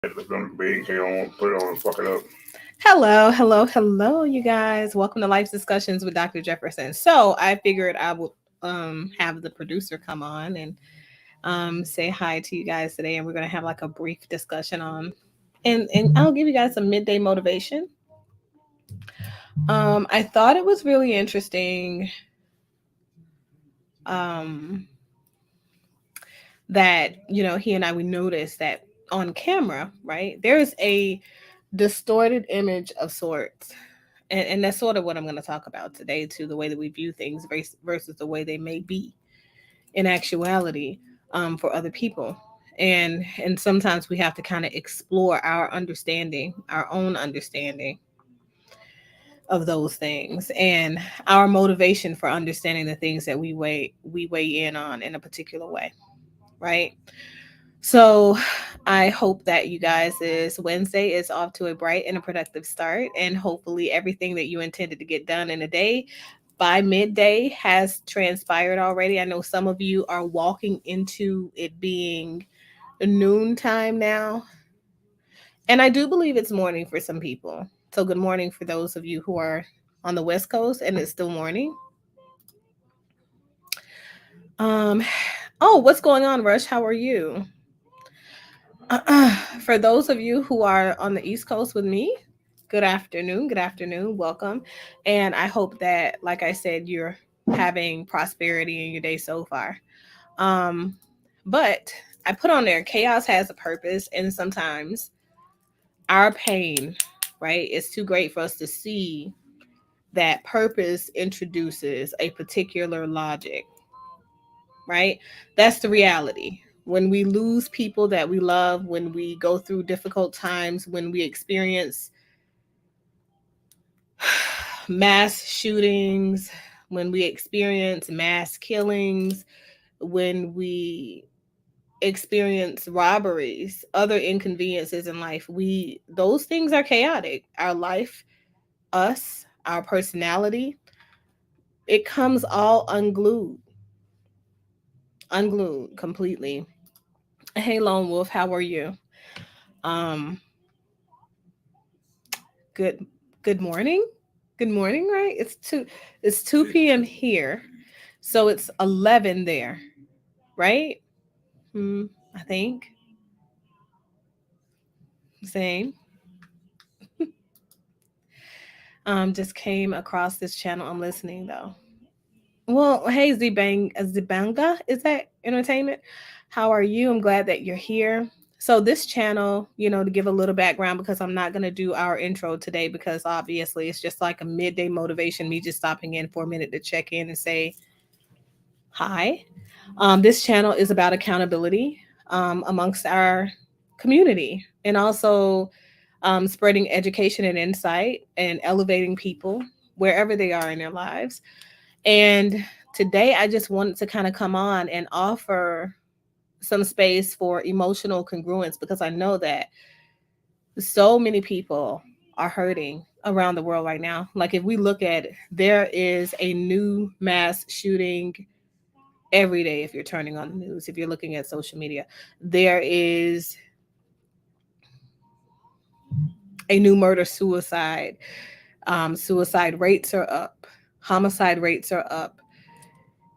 It's gonna be. He don't put it on and fuck it up. Hello, hello, hello, you guys. Welcome to Life's Discussions with Dr. Jefferson. So I figured I would have the producer come on and say hi to you guys today, and we're gonna have like a brief discussion on and I'll give you guys some midday motivation. I thought it was really interesting um that he and I we noticed that on camera, right? There's a distorted image of sorts. And that's sort of what I'm going to talk about today, too, the way that we view things versus the way they may be in actuality for other people. And sometimes we have to kind of explore our own understanding of those things, and our motivation for understanding the things that we weigh in on in a particular way, right? So I hope that you guys is Wednesday is off to a bright and a productive start, and hopefully everything that you intended to get done in a day by midday has transpired already. I know some of you are walking into it being noontime now, and I do believe it's morning for some people. So good morning for those of you who are on the West Coast and it's still morning. Um, oh, what's going on, Rush? How are you? For those of you who are on the East Coast with me, good afternoon. Good afternoon. Welcome. And I hope that, like I said, you're having prosperity in your day so far. Um, but I put on there chaos has a purpose, and sometimes our pain, right, is too great for us to see that purpose introduces a particular logic, right? That's the reality. When we lose people that we love, when we go through difficult times, when we experience mass shootings, when we experience mass killings, when we experience robberies, other inconveniences in life, we those things are chaotic. Our life, us, our personality, it comes all unglued completely. Hey Lone Wolf, how are you? Um good good morning. Good morning, right? It's 2 p.m. here. So it's 11 there, right? Hmm, I think. Same. Just came across this channel. I'm listening though. Well, hey Zibanga, is that entertainment? How are you? I'm glad that you're here. So this channel, to give a little background, because I'm not gonna do our intro today because obviously it's just like a midday motivation, me just stopping in for a minute to check in and say hi. This channel is about accountability amongst our community, and also spreading education and insight and elevating people wherever they are in their lives. And today I just wanted to kind of come on and offer some space for emotional congruence, because I know that so many people are hurting around the world right now. Like, if we look at it, there is a new mass shooting every day. If you're turning on the news, if you're looking at social media, there is a new murder suicide. Suicide rates are up, homicide rates are up.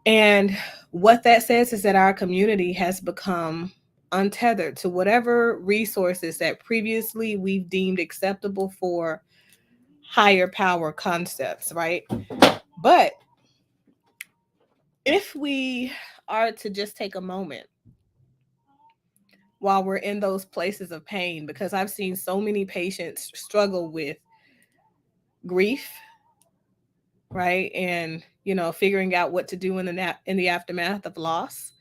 And what that says is that our community has become untethered to whatever resources that previously we've deemed acceptable for higher power concepts, right? But if we are to just take a moment while we're in those places of pain, because I've seen so many patients struggle with grief, right? And figuring out what to do in the aftermath of loss,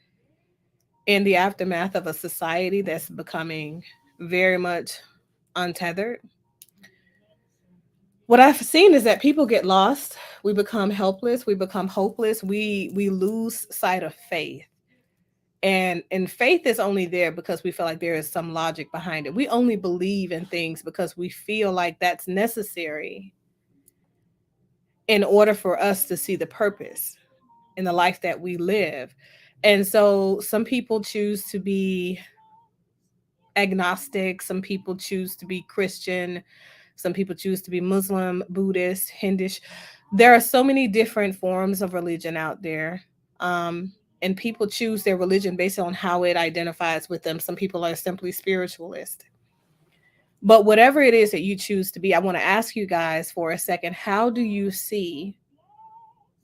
in the aftermath of a society that's becoming very much untethered. What I've seen is that people get lost, we become helpless, we become hopeless, we lose sight of faith. And faith is only there because we feel like there is some logic behind it. We only believe in things because we feel like that's necessary in order for us to see the purpose in the life that we live. And so some people choose to be agnostic, some people choose to be Christian, some people choose to be Muslim, Buddhist, Hindish. There are so many different forms of religion out there. Um, and people choose their religion based on how it identifies with them. Some people are simply spiritualist. But whatever it is that you choose to be, I want to ask you guys for a second, how do you see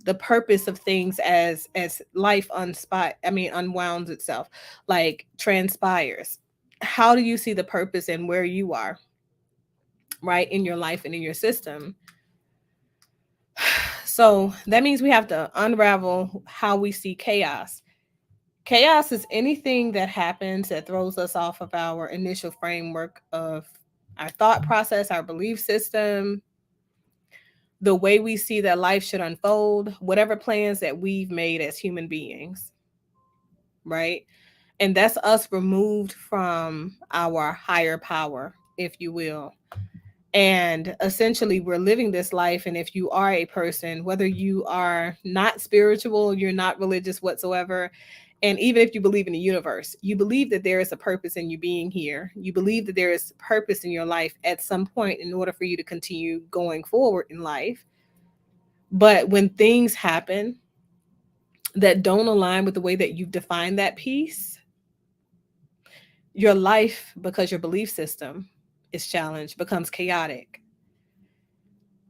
the purpose of things as life unwounds itself, like transpires? How do you see the purpose and where you are, right, in your life and in your system? So that means we have to unravel how we see chaos. Chaos is anything that happens that throws us off of our initial framework of our thought process, our belief system, the way we see that life should unfold, whatever plans that we've made as human beings, right? And that's us removed from our higher power, if you will. And essentially, we're living this life. And if you are a person, whether you are not spiritual, you're not religious whatsoever, and even if you believe in the universe, you believe that there is a purpose in you being here. You believe that there is purpose in your life at some point in order for you to continue going forward in life. But when things happen that don't align with the way that you've defined that piece, your life, because your belief system is challenged, becomes chaotic,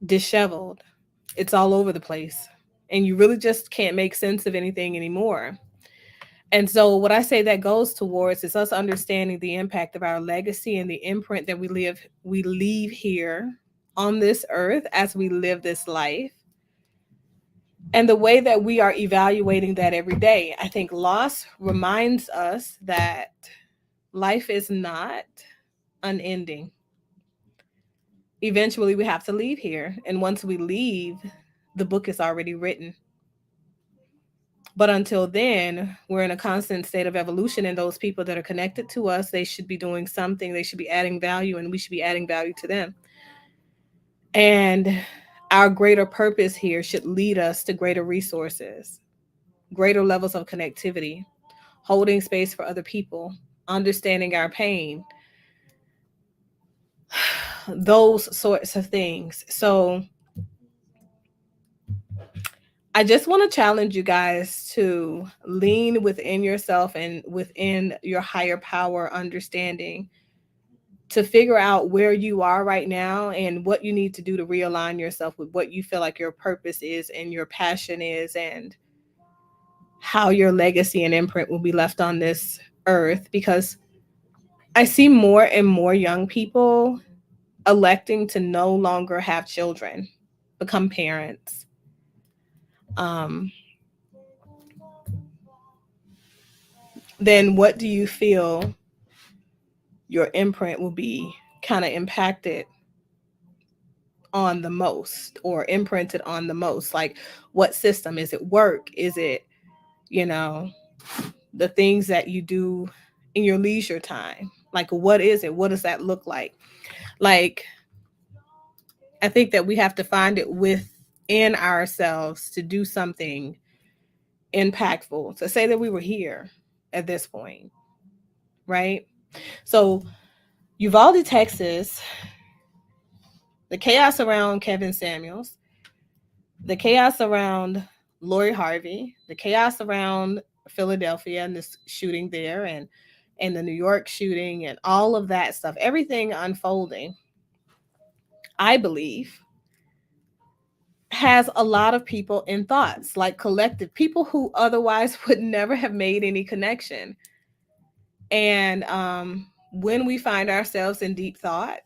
disheveled. It's all over the place. And you really just can't make sense of anything anymore. And so, what I say that goes towards is us understanding the impact of our legacy and the imprint that we leave here on this earth as we live this life, and the way that we are evaluating that every day. I think loss reminds us that life is not unending. Eventually, we have to leave here. And once we leave, the book is already written. But until then, we're in a constant state of evolution. And those people that are connected to us, they should be doing something. They should be adding value, and we should be adding value to them. And our greater purpose here should lead us to greater resources, greater levels of connectivity, holding space for other people, understanding our pain, those sorts of things. So I just want to challenge you guys to lean within yourself and within your higher power understanding to figure out where you are right now and what you need to do to realign yourself with what you feel like your purpose is and your passion is, and how your legacy and imprint will be left on this earth. Because I see more and more young people electing to no longer have children, become parents. Um, then what do you feel your imprint will be kind of impacted on the most, or imprinted on the most? Like, what system? Is it work? Is it, you know, the things that you do in your leisure time? Like, what is it? What does that look like? Like, I think that we have to find it within ourselves to do something impactful, to say that we were here at this point, right? So, Uvalde, Texas, the chaos around Kevin Samuels, the chaos around Lori Harvey, the chaos around Philadelphia and this shooting there, and the New York shooting and all of that stuff, everything unfolding, I believe, has a lot of people in thoughts, like collective people who otherwise would never have made any connection. And when we find ourselves in deep thought,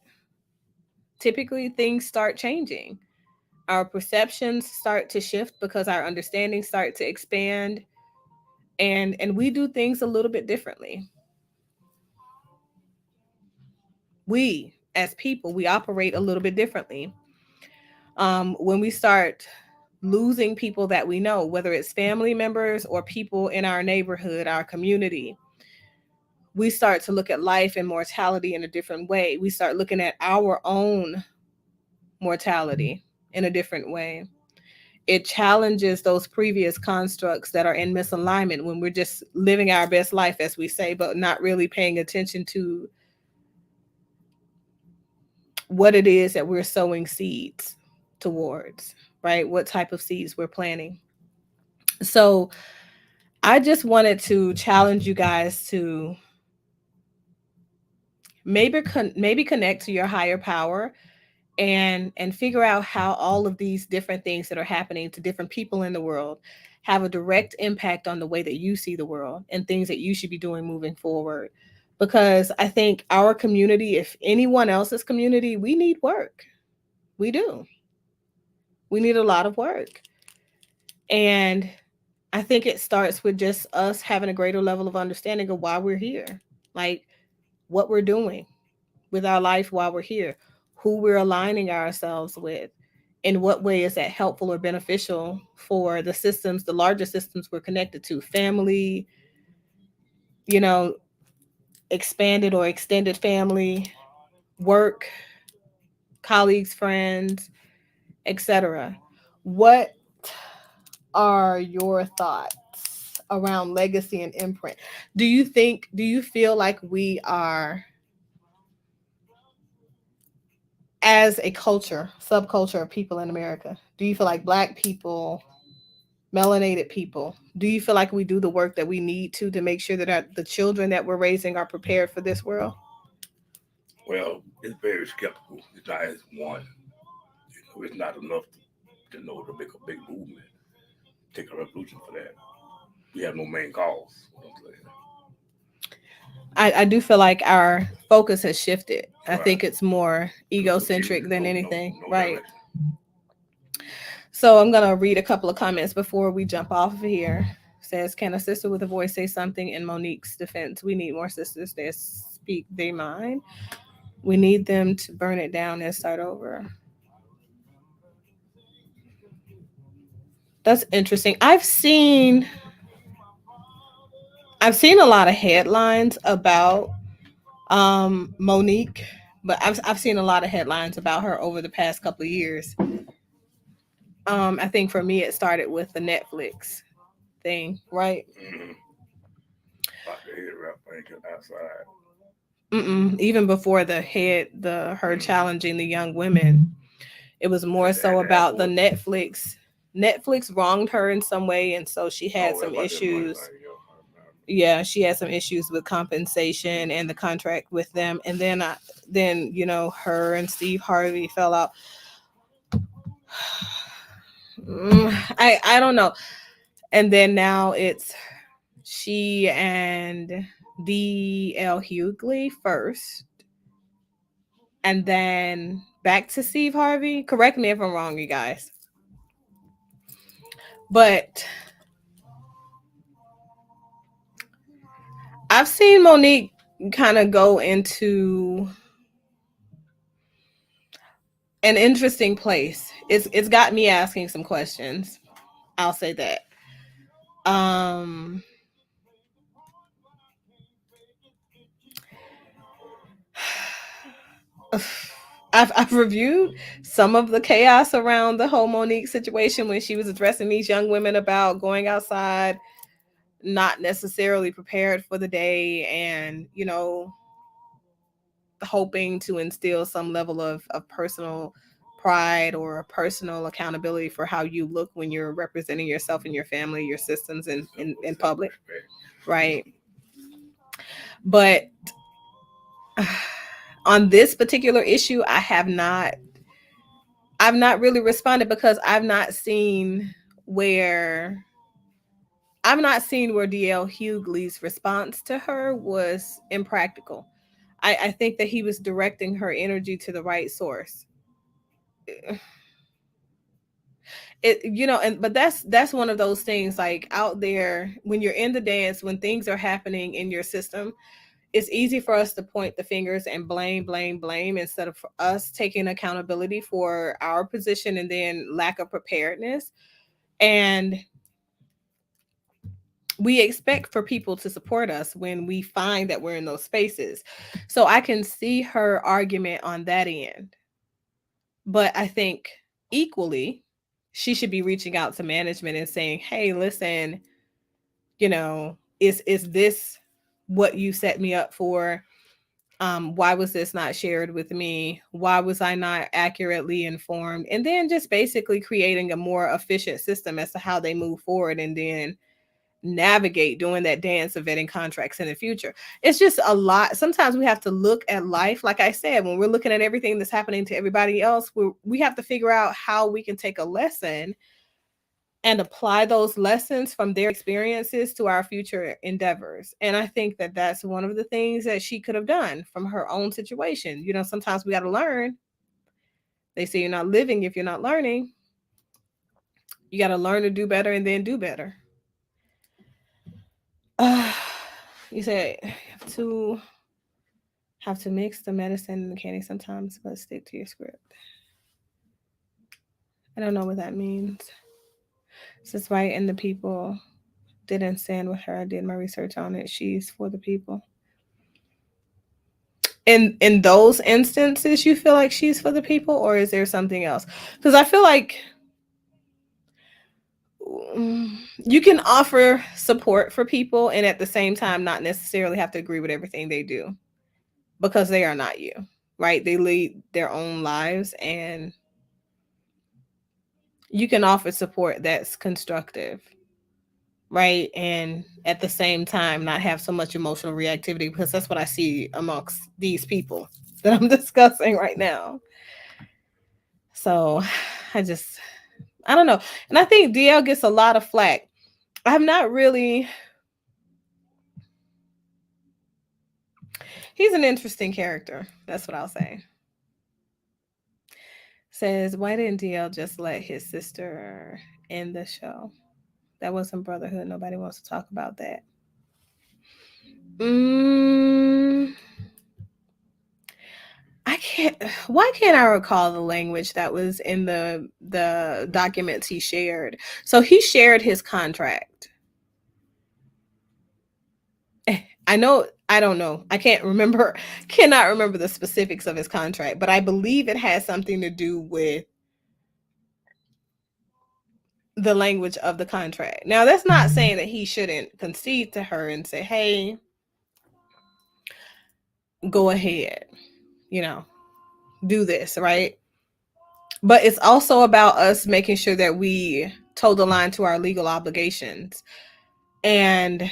typically things start changing. Our perceptions start to shift because our understandings start to expand, and we do things a little bit differently. We, as people, we operate a little bit differently. When we start losing people that we know, whether it's family members or people in our neighborhood, our community, we start to look at life and mortality in a different way. We start looking at our own mortality in a different way. It challenges those previous constructs that are in misalignment when we're just living our best life, as we say, but not really paying attention to what it is that we're sowing seeds towards, right? What type of seeds we're planting. So I just wanted to challenge you guys to maybe connect to your higher power and figure out how all of these different things that are happening to different people in the world have a direct impact on the way that you see the world and things that you should be doing moving forward. Because I think our community, if anyone else's community, we need work. We do. We need a lot of work. And I think it starts with just us having a greater level of understanding of why we're here, like what we're doing with our life while we're here, who we're aligning ourselves with, in what way is that helpful or beneficial for the systems, the larger systems we're connected to, family, you know, expanded or extended family, work, colleagues, friends, etc. What are your thoughts around legacy and imprint? Do you feel like we are, as a culture, subculture of people in America, do you feel like Black people, melanated people, do you feel like we do the work that we need to make sure that the children that we're raising are prepared for this world? Well, it's very skeptical. It's not as one. It's not enough to know to make a big movement, take a revolution for that. We have no main cause. You know what I'm saying? I do feel like our focus has shifted. I Right. think it's more egocentric than No, anything, no right? direction. So I'm gonna read a couple of comments before we jump off of here. Says, can a sister with a voice say something in Monique's defense? We need more sisters that speak their mind. We need them to burn it down and start over. That's interesting. I've seen a lot of headlines about Monique, but I've seen a lot of headlines about her over the past couple of years. I think for me it started with the Netflix thing, right? Mm-hmm. Like the head rap thing outside. Even before her challenging the young women, it was more At so the about the airport. Netflix wronged her in some way, and so she had Oh, some about that money issues. thing, yo. Yeah, she had some issues with compensation and the contract with them, and then her and Steve Harvey fell out. I don't know. And then now it's she and D.L. Hughley first, and then back to Steve Harvey. Correct me if I'm wrong, you guys. But I've seen Monique kind of go into an interesting place. It's got me asking some questions. I'll say that. Um I've reviewed some of the chaos around the whole Monique situation when she was addressing these young women about going outside, not necessarily prepared for the day, and hoping to instill some level of personal pride or personal accountability for how you look when you're representing yourself and your family, your systems in public, right? But on this particular issue, I've not really responded because where I've not seen where DL Hughley's response to her was impractical. I think that he was directing her energy to the right source. And but that's one of those things, like, out there when you're in the dance, when things are happening in your system, it's easy for us to point the fingers and blame instead of us taking accountability for our position and then lack of preparedness. And we expect for people to support us when we find that we're in those spaces. So I can see her argument on that end. But I think equally, she should be reaching out to management and saying, hey, listen, is this what you set me up for? Why was this not shared with me? Why was I not accurately informed? And then just basically creating a more efficient system as to how they move forward and then navigate doing that dance of vetting contracts in the future. It's just a lot. Sometimes we have to look at life. Like I said, when we're looking at everything that's happening to everybody else, we have to figure out how we can take a lesson and apply those lessons from their experiences to our future endeavors. And I think that that's one of the things that she could have done from her own situation. You know, sometimes we got to learn. They say you're not living if you're not learning. You got to learn to do better and then do better. Uh, you said you have to mix the medicine and the candy sometimes, but stick to your script. I don't know what that means. Since right and the people didn't stand with her. I did my research on it. She's for the people. In those instances, you feel like she's for the people, or is there something else? Because I feel like you can offer support for people and at the same time not necessarily have to agree with everything they do, because they are not you, right? They lead their own lives, and you can offer support that's constructive, right? And at the same time not have so much emotional reactivity, because that's what I see amongst these people that I'm discussing right now. So I don't know. And I think DL gets a lot of flack. I have not really. He's an interesting character. That's what I'll say. Says, why didn't DL just let his sister end the show? That wasn't brotherhood. Nobody wants to talk about that. Mm, I can't. Why can't I recall the language that was in the documents he shared? So he shared his contract. I know. I don't know. I can't remember. Cannot remember the specifics of his contract, but I believe it has something to do with the language of the contract. Now, that's not saying that he shouldn't concede to her and say, "Hey, go ahead, you know, do this," right? But it's also about us making sure that we toe the line to our legal obligations and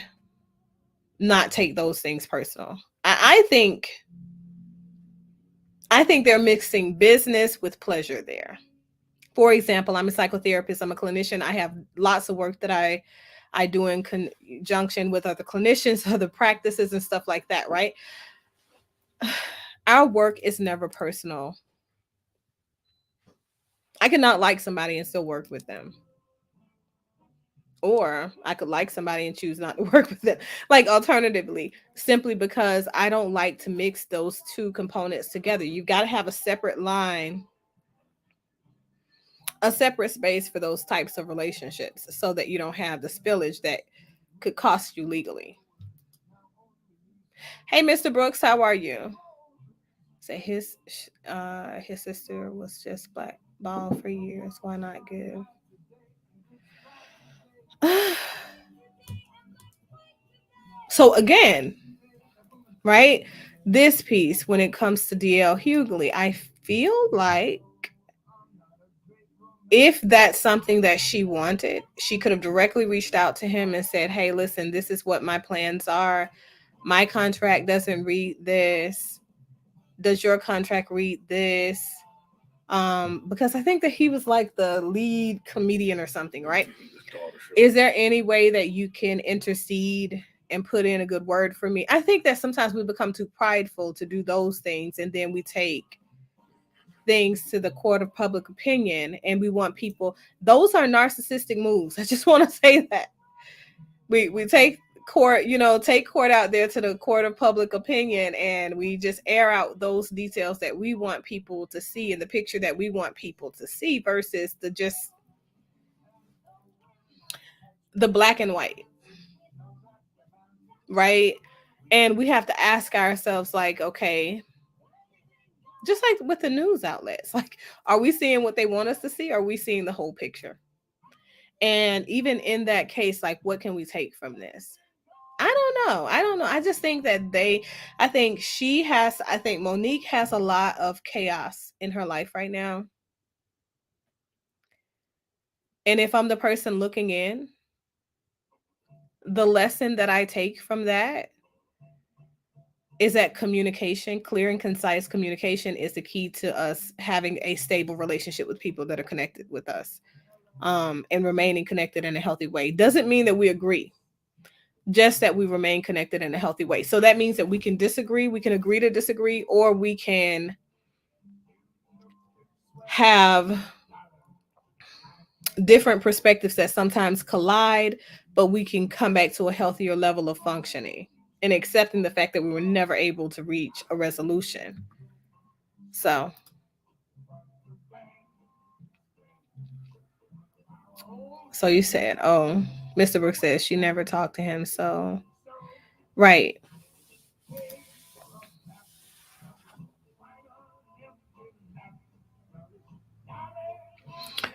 not take those things personal. I think they're mixing business with pleasure there. For example, I'm a psychotherapist, I'm a clinician. I have lots of work that I do in conjunction with other clinicians, other practices and stuff like that, right? Our work is never personal. I could not like somebody and still work with them. Or I could like somebody and choose not to work with them. Like alternatively, simply because I don't like to mix those two components together. You've got to have a separate line, a separate space for those types of relationships so that you don't have the spillage that could cost you legally. Hey, Mr. Brooks, how are you? Say his sister was just blackball for years. Why not give? So again, right? This piece, when it comes to DL Hughley, I feel like if that's something that she wanted, she could have directly reached out to him and said, "Hey, listen, this is what my plans are. My contract doesn't read this. Does your contract read this?" Because I think that he was like the lead comedian or something, right? Is there any way that you can intercede and put in a good word for me? I think that sometimes we become too prideful to do those things, and then we take things to the court of public opinion and we want people. Those are narcissistic moves. I just want to say that we take court, take court out there to the court of public opinion, and we just air out those details that we want people to see in the picture that we want people to see versus the black and white, right? And we have to ask ourselves, like, okay, just like with the news outlets, like, are we seeing what they want us to see? Or are we seeing the whole picture? And even in that case, like, what can we take from this? I don't know. I just think that I think Monique has a lot of chaos in her life right now. And if I'm the person looking in, the lesson that I take from that is that communication, clear and concise communication, is the key to us having a stable relationship with people that are connected with us, and remaining connected in a healthy way. Doesn't mean that we agree, just that we remain connected in a healthy way. So that means that we can disagree, we can agree to disagree, or we can have different perspectives that sometimes collide, but we can come back to a healthier level of functioning and accepting the fact that we were never able to reach a resolution. So you said, oh, Mr. Brooks says she never talked to him. So, right.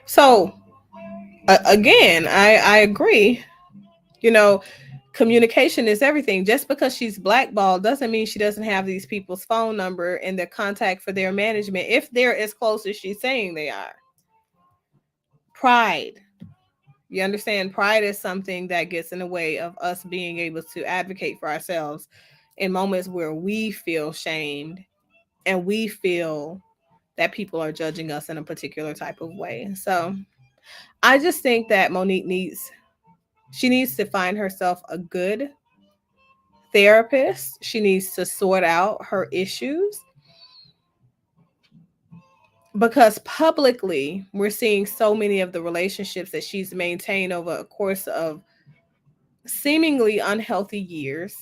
So, again, I agree. You know, communication is everything. Just because she's blackballed doesn't mean she doesn't have these people's phone number and their contact for their management if they're as close as she's saying they are. Pride. You understand? Pride is something that gets in the way of us being able to advocate for ourselves in moments where we feel shamed and we feel that people are judging us in a particular type of way. So I just think that Monique needs to find herself a good therapist. She needs to sort out her issues, because publicly we're seeing so many of the relationships that she's maintained over a course of seemingly unhealthy years.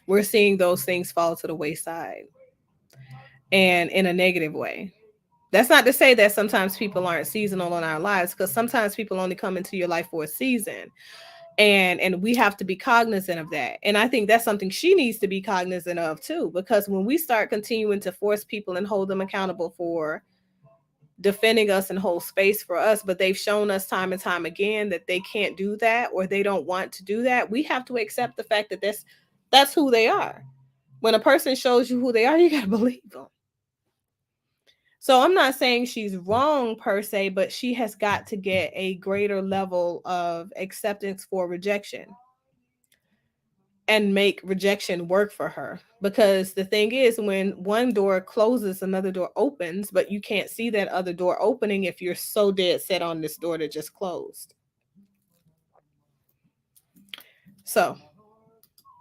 We're seeing those things fall to the wayside, and in a negative way. That's not to say that sometimes people aren't seasonal in our lives, because sometimes people only come into your life for a season. And we have to be cognizant of that. And I think that's something she needs to be cognizant of too, because when we start continuing to force people and hold them accountable for defending us and hold space for us, but they've shown us time and time again that they can't do that, or they don't want to do that, we have to accept the fact that that's who they are. When a person shows you who they are, you got to believe them. So I'm not saying she's wrong per se, but she has got to get a greater level of acceptance for rejection and make rejection work for her. Because the thing is, when one door closes, another door opens, but you can't see that other door opening if you're so dead set on this door that just closed. So,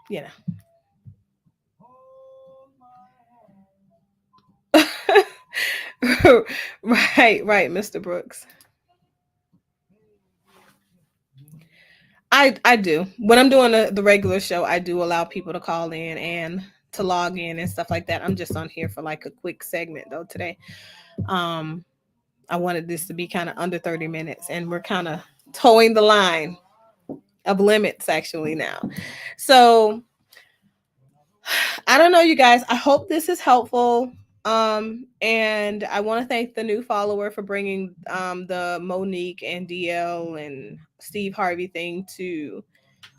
you know. Right, Mr. Brooks. I do. When I'm doing the regular show, I do allow people to call in and to log in and stuff like that. I'm just on here for like a quick segment though today. Um, I wanted this to be kind of under 30 minutes, and we're kind of towing the line of limits actually now. So I don't know, you guys. I hope this is helpful. And I want to thank the new follower for bringing the Monique and DL and Steve Harvey thing to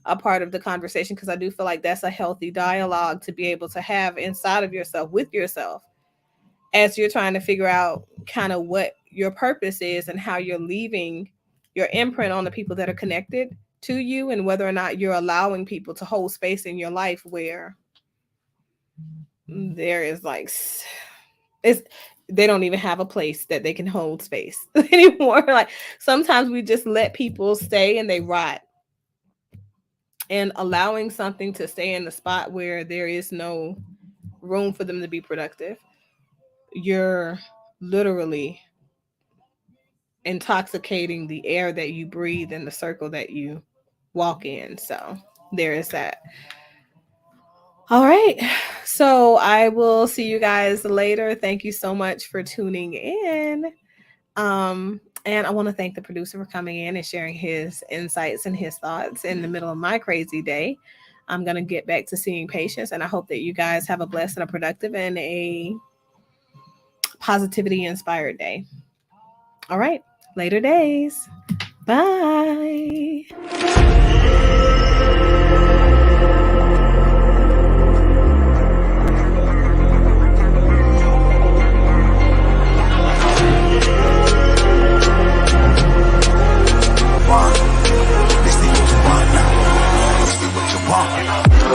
a part of the conversation, because I do feel like that's a healthy dialogue to be able to have inside of yourself with yourself as you're trying to figure out kind of what your purpose is and how you're leaving your imprint on the people that are connected to you, and whether or not you're allowing people to hold space in your life where there is like it's they don't even have a place that they can hold space anymore. Like sometimes we just let people stay and they rot, and allowing something to stay in the spot where there is no room for them to be productive, you're literally intoxicating the air that you breathe and the circle that you walk in. So there is that. All right. So I will see you guys later. Thank you so much for tuning in. And I want to thank the producer for coming in and sharing his insights and his thoughts in the middle of my crazy day. I'm going to get back to seeing patients, and I hope that you guys have a blessed and a productive and a positivity inspired day. All right. Later days. Bye.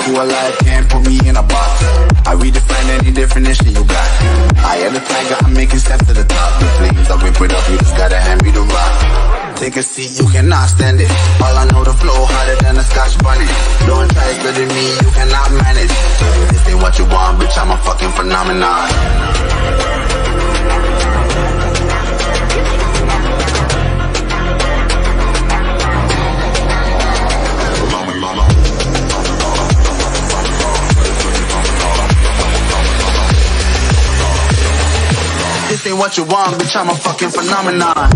Who alive can't put me in a box. I redefine any definition you got. I am the tiger, I'm making steps to the top. The flames, I whip it up, you just gotta hand me the rock. Take a seat, you cannot stand it. All I know, the flow harder than a Scotch bunny. Don't try studying me, you cannot manage. This ain't what you want, bitch, I'm a fucking phenomenon. This ain't what you want, bitch, I'm a fucking phenomenon.